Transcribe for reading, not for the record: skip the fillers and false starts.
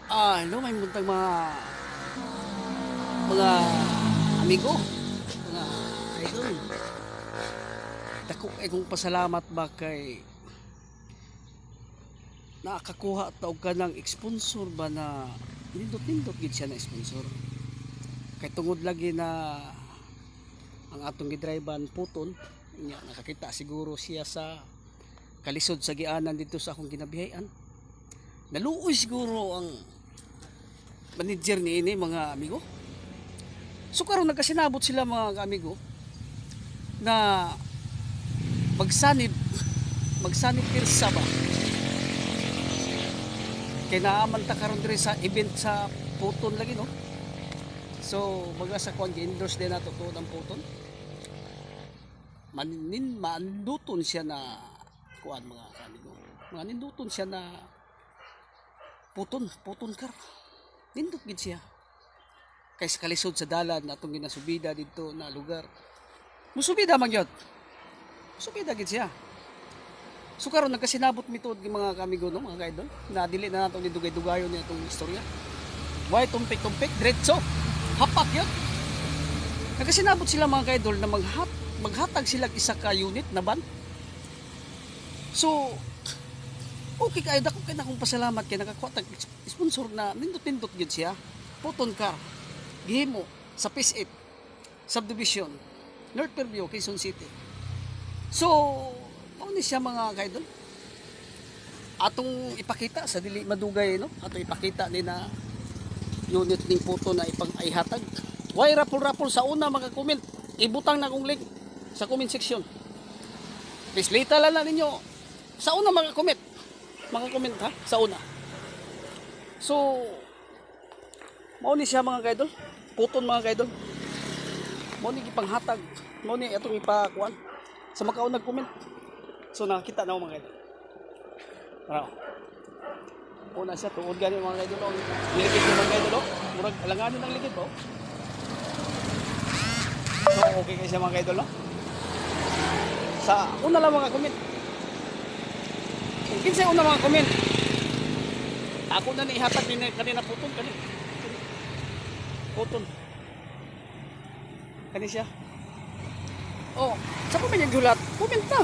Hello, may muntang mga amigo, mga idol. Dako ay kong pasalamat ba kay nakakakuha taog ka ng sponsor ba na nindot-nindot gid siya na sponsor. Kay tungod lagi na ang atong gidriban puton, nya nakakita siguro siya sa kalisod sa gianan dito sa akong ginabihayan. Naluoy siguro ang manager ni ini mga amigo. So karon nagkasinabot sila mga amigo na magsanib pirsa ba kay naaman ta karon diri sa event sa puton lagi no. So baga sa kuan gi-endorse din nato tuod ang puton. Manduton siya na kuan mga amigo. Maninduton siya na puton kar. Nindot gid siya. Kay sa kalisod sa dalan atong ginasubida dito na lugar. Musubida man gyud. Musubida gid siya. So karon nagkasinabot mi tuod mga kamigo no, mga idol. Na dili na nato ni dugay-dugayon ni atong istorya. Why tumpik-tumpik diretso. Hapak yun. Nagkasinabot sila mga idol na maghatag sila isa ka unit na ban. So okay kayo dako kay nakong pasalamat kay nakakuha tag sponsor na nindot-nindot gyud siya. Puton car. Gihimo sa Phase 8 subdivision North Fairview, Quezon City. So mao ni siya mga kaidol. Atong ipakita sa dili madugay no. Atong ipakita ni na unit ning puto na ipang-ihatag. Why rapol-rapol sa una mga comment. Ibutang na kong link sa comment section. Please lita lang ninyo sa una mga comment ha sa una. So mao ni siya mga kaidol, puton mga kaidol. Mao ni gipanghatag, mao ni atong ipakuan sa makaon nag-comment. So nakita na mga kaidol. Ara. Una siya tuod gani mga kaidol, ligid mga kaidol, murag alanganin ang ligid oh. So okay kay siya mga kaidol. Sa una lang mga comment. Kung kinsa una mga comment, ako na ni ihatag din kanina puton kani siya. Oh, sa pa man yung gulat, comment na.